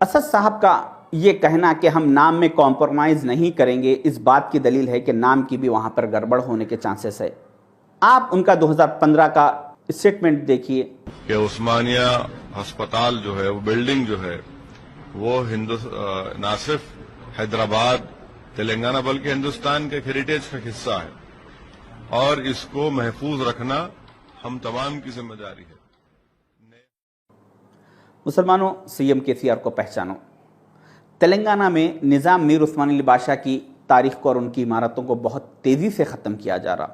असद साहब का ये कहना कि हम नाम में कॉम्प्रोमाइज़ नहीं करेंगे, इस बात की दलील है कि नाम की भी वहाँ पर गड़बड़ होने के चांसेस है। आप उनका 2015 का स्टेटमेंट देखिए कि उस्मानिया अस्पताल जो है, वो बिल्डिंग जो है, वो ना सिर्फ हैदराबाद तेलंगाना बल्कि हिंदुस्तान के हेरिटेज का हिस्सा है और इसको महफूज रखना हम तमाम की जिम्मेदारी है। मुसलमानों, सीएम केसीआर को पहचानो। तेलंगाना में निज़ाम मीर उस्मान अली बादशाह की तारीख को और उनकी इमारतों को बहुत तेज़ी से ख़त्म किया जा रहा।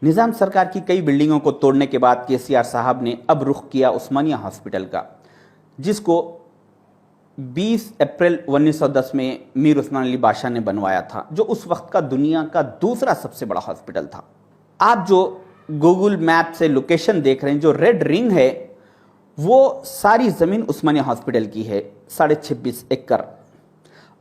निज़ाम सरकार की कई बिल्डिंगों को तोड़ने के बाद केसीआर साहब ने अब रुख किया उस्मानिया हॉस्पिटल का, जिसको 20 अप्रैल 1910 में मीर उस्मान अली बादशाह ने बनवाया था, जो उस वक्त का दुनिया का दूसरा सबसे बड़ा हॉस्पिटल था। आप जो गूगल मैप से लोकेशन देख रहे हैं, जो रेड रिंग है, वो सारी ज़मीन उस्मानिया हॉस्पिटल की है, 26.5 एकड़।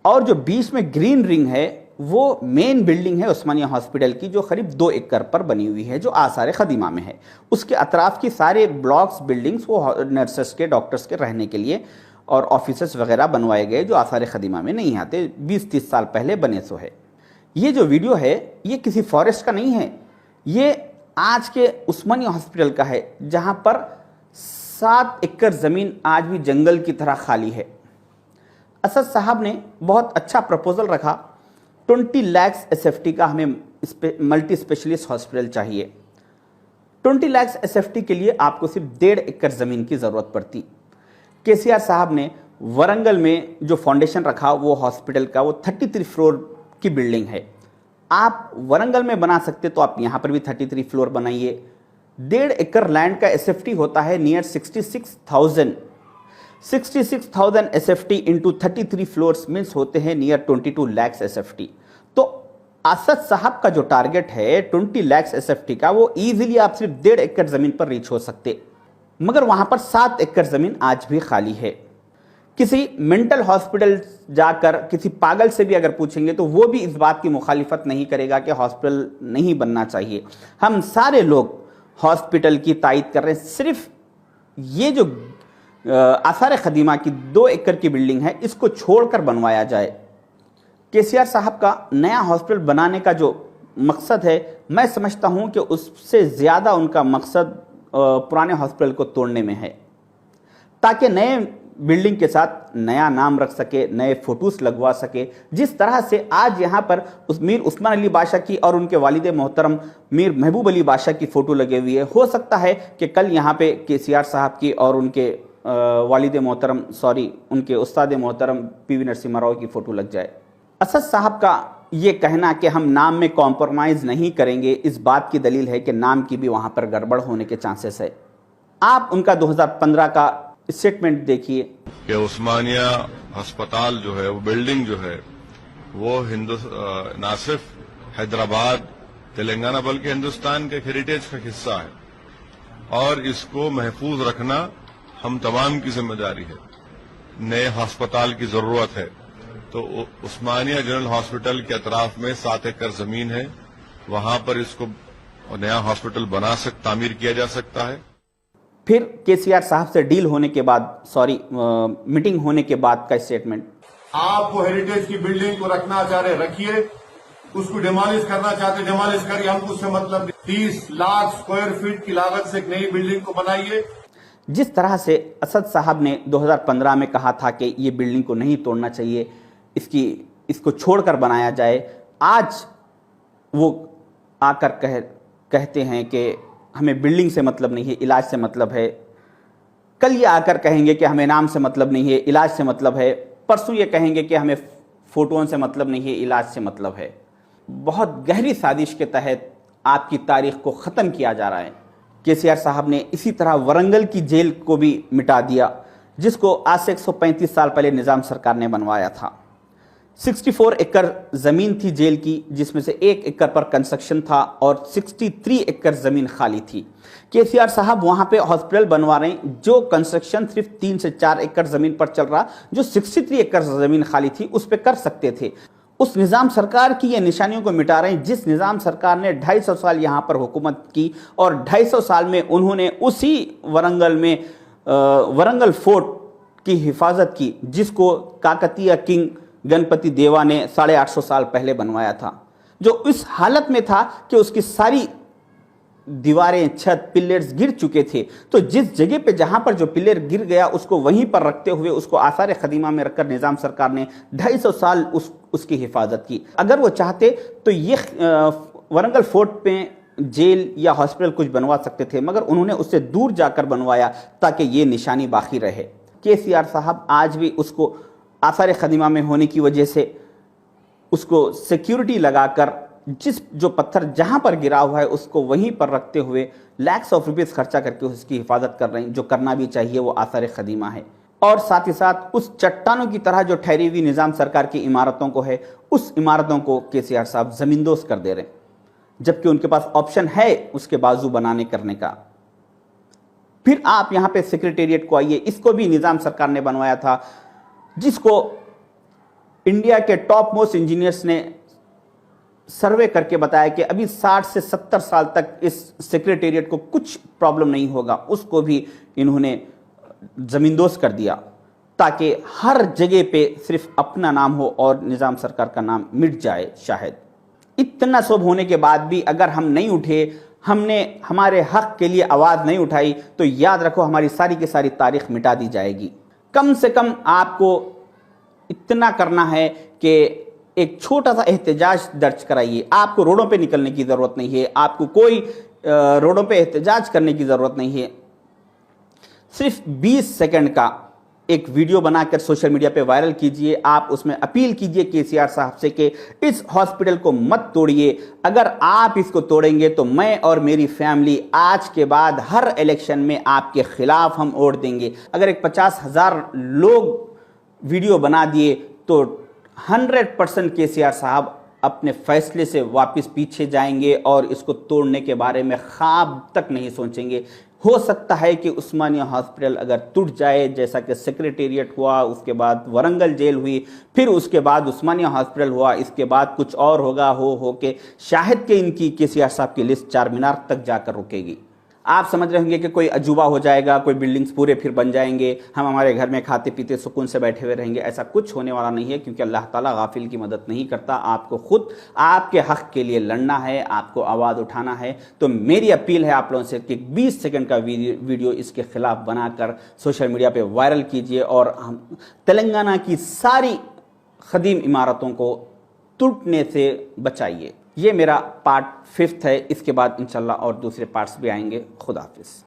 और जो बीच में ग्रीन रिंग है, वो मेन बिल्डिंग है उस्मानिया हॉस्पिटल की, जो करीब 2 एकड़ पर बनी हुई है, जो आसार खदीमा में है। उसके अतराफ की सारे ब्लॉक्स, बिल्डिंग्स वो नर्सेस के, डॉक्टर्स के रहने के लिए और ऑफिसेस वगैरह बनवाए गए, जो आसार खदीमा में नहीं आते, 20-30 साल पहले बने सो है। ये जो वीडियो है, ये किसी फॉरेस्ट का नहीं है, ये आज के उस्मानिया हॉस्पिटल का है, जहाँ पर 7 एकड़ ज़मीन आज भी जंगल की तरह खाली है। असद साहब ने बहुत अच्छा प्रपोजल रखा, 20 लाख एसएफटी का हमें मल्टी स्पेशलिस्ट हॉस्पिटल चाहिए। 20 लाख एसएफटी के लिए आपको सिर्फ 1.5 एकड़ ज़मीन की ज़रूरत पड़ती। केसीआर साहब ने वरंगल में जो फाउंडेशन रखा, वो हॉस्पिटल का वो 33 फ्लोर की बिल्डिंग है। आप वरंगल में बना सकते तो आप यहाँ पर भी 33 फ्लोर बनाइए। 1.5 एकड़ लैंड का एसएफटी होता है near 66,000 SFT into 33 floors means होते हैं नियर 22 लाख एसएफटी। तो असद साहब का जो टारगेट है 20 लाख एसएफटी का, वो इजीली आप सिर्फ 1.5 एकड़ जमीन पर रीच हो सकते, मगर वहां पर 7 एकड़ जमीन आज भी खाली है। किसी मेंटल हॉस्पिटल जाकर किसी पागल से भी अगर पूछेंगे तो वो भी इस बात की मुखालिफत नहीं करेगा कि हॉस्पिटल नहीं बनना चाहिए। हम सारे लोग हॉस्पिटल की तायद कर रहे हैं। सिर्फ ये जो आसार खदीमा की 2 एकड़ की बिल्डिंग है, इसको छोड़कर बनवाया जाए। केसीआर साहब का नया हॉस्पिटल बनाने का जो मकसद है, मैं समझता हूं कि उससे ज़्यादा उनका मकसद पुराने हॉस्पिटल को तोड़ने में है, ताकि नए बिल्डिंग के साथ नया नाम रख सके, नए फोटोस लगवा सके। जिस तरह से आज यहाँ पर मीर उस्मान अली बादशाह की और उनके वालिद मोहतरम मीर महबूब अली बादशाह की फ़ोटो लगे हुई है, हो सकता है कि कल यहाँ पे केसीआर साहब की और उनके वालिद मोहतरम उनके उस्ताद मोहतरम पीवी नरसिम्हा राव की फ़ोटो लग जाए। असद साहब का ये कहना कि हम नाम में कॉम्प्रोमाइज़ नहीं करेंगे, इस बात की दलील है कि नाम की भी वहाँ पर गड़बड़ होने के चांसेस है। आप उनका 2015 का स्टेटमेंट देखिए कि उस्मानिया अस्पताल जो है, वो बिल्डिंग जो है, वो ना सिर्फ हैदराबाद तेलंगाना बल्कि हिंदुस्तान के हेरिटेज का हिस्सा है और इसको महफूज रखना हम तमाम की जिम्मेदारी है। नए अस्पताल की जरूरत है, तो उस्मानिया जनरल हॉस्पिटल के अतराफ में 7 एकड़ जमीन है, वहां पर इसको नया हॉस्पिटल तामीर किया जा सकता है। फिर केसीआर साहब से डील होने के बाद, मीटिंग होने के बाद का स्टेटमेंट, आप वो हेरिटेज की बिल्डिंग को रखना चाह रहे रखिए, उसको डिमोलिश करना चाहते डिमोलिश करिए, हमको उससे मतलब 30 लाख स्क्वायर फीट की लागत से एक नई बिल्डिंग को बनाइए। जिस तरह से असद साहब ने 2015 में कहा था कि ये बिल्डिंग को नहीं तोड़ना चाहिए, इसको छोड़कर बनाया जाए, आज वो आकर कहते हैं कि हमें बिल्डिंग से मतलब नहीं है, इलाज से मतलब है। कल ये आकर कहेंगे कि हमें नाम से मतलब नहीं है, इलाज से मतलब है। परसों ये कहेंगे कि हमें फोटों से मतलब नहीं है, इलाज से मतलब है। बहुत गहरी साजिश के तहत आपकी तारीख को ख़त्म किया जा रहा है। केसीआर साहब ने इसी तरह वरंगल की जेल को भी मिटा दिया, जिसको आज से 135 साल पहले निज़ाम सरकार ने बनवाया था। 64 एकड़ ज़मीन थी जेल की, जिसमें से 1 एकड़ पर कंस्ट्रक्शन था और 63 एकड़ ज़मीन खाली थी। केसीआर साहब वहाँ पे हॉस्पिटल बनवा रहे हैं, जो कंस्ट्रक्शन सिर्फ 3 से 4 एकड़ ज़मीन पर चल रहा, जो 63 एकड़ ज़मीन खाली थी उस पर कर सकते थे। उस निज़ाम सरकार की ये निशानियों को मिटा रहे हैं, जिस निज़ाम सरकार ने 250 साल यहाँ पर हुकूमत की और 250 साल में उन्होंने उसी वरंगल में वरंगल फोर्ट की हिफाजत की, जिसको काकतीय किंग गणपति देवा ने 850 साल पहले बनवाया था, जो इस हालत में था कि उसकी सारी दीवारें, छत, पिलर्स गिर चुके थे। तो जिस जगह पे जहां पर जो पिलर गिर गया उसको वहीं पर रखते हुए उसको आसार खदीमा में रखकर निजाम सरकार ने 250 साल उसकी हिफाजत की। अगर वो चाहते तो ये वरंगल फोर्ट में जेल या हॉस्पिटल कुछ बनवा सकते थे, मगर उन्होंने उससे दूर जाकर बनवाया ताकि ये निशानी बाकी रहे। केसीआर साहब आज भी उसको आसार खदीमा में होने की वजह से उसको सिक्योरिटी लगाकर जिस जो पत्थर जहां पर गिरा हुआ है उसको वहीं पर रखते हुए लैक्स ऑफ रुपीस खर्चा करके उसकी हिफाजत कर रहे हैं, जो करना भी चाहिए, वो आसार खदीमा है। और साथ ही साथ उस चट्टानों की तरह जो ठहरी हुई निजाम सरकार की इमारतों को है, उस इमारतों को केसीआर साहब जमींदोज कर दे रहे हैं, जबकि उनके पास ऑप्शन है उसके बाजू बनाने करने का। फिर आप यहां पे सेक्रेटेरिएट को आइए, इसको भी निजाम सरकार ने बनवाया था, जिसको इंडिया के टॉप मोस्ट इंजीनियर्स ने सर्वे करके बताया कि अभी 60 से 70 साल तक इस सेक्रेटेरिएट को कुछ प्रॉब्लम नहीं होगा। उसको भी इन्होंने जमींदोज कर दिया ताकि हर जगह पे सिर्फ अपना नाम हो और निजाम सरकार का नाम मिट जाए। शायद इतना सब होने के बाद भी अगर हम नहीं उठे, हमने हमारे हक के लिए आवाज़ नहीं उठाई, तो याद रखो हमारी सारी की सारी तारीख मिटा दी जाएगी। कम से कम आपको इतना करना है कि एक छोटा सा एहतजाज दर्ज कराइए। आपको रोडों पे निकलने की ज़रूरत नहीं है, आपको कोई रोडों पे एहतजाज करने की ज़रूरत नहीं है। सिर्फ 20 सेकंड का एक वीडियो बनाकर सोशल मीडिया पे वायरल कीजिए। आप उसमें अपील कीजिए केसीआर साहब से कि इस हॉस्पिटल को मत तोड़िए। अगर आप इसको तोड़ेंगे तो मैं और मेरी फैमिली आज के बाद हर इलेक्शन में आपके खिलाफ हम वोट देंगे। अगर एक 50,000 लोग वीडियो बना दिए तो 100% केसीआर साहब अपने फैसले से वापस पीछे जाएंगे और इसको तोड़ने के बारे में ख्वाब तक नहीं सोचेंगे। हो सकता है कि उस्मानिया हॉस्पिटल अगर टूट जाए, जैसा कि सेक्रेटेरिएट हुआ, उसके बाद वरंगल जेल हुई, फिर उसके बाद उस्मानिया हॉस्पिटल हुआ, इसके बाद कुछ और होगा, हो के शायद कि इनकी केसीआर साहब की लिस्ट चार मीनार तक जाकर रुकेगी। आप समझ रहे होंगे कि कोई अजूबा हो जाएगा, कोई बिल्डिंग्स पूरे फिर बन जाएंगे, हम हमारे घर में खाते पीते सुकून से बैठे हुए रहेंगे। ऐसा कुछ होने वाला नहीं है, क्योंकि अल्लाह ताला गाफिल की मदद नहीं करता। आपको खुद आपके हक के लिए लड़ना है, आपको आवाज़ उठाना है। तो मेरी अपील है आप लोगों से कि 20 सेकंड का वीडियो इसके खिलाफ बनाकर सोशल मीडिया पर वायरल कीजिए और हम तेलंगाना की सारी खदीम इमारतों को टूटने से बचाइए। ये मेरा पार्ट 5 है। इसके बाद इंशाल्लाह और दूसरे पार्ट्स भी आएंगे। खुदा हाफिज़।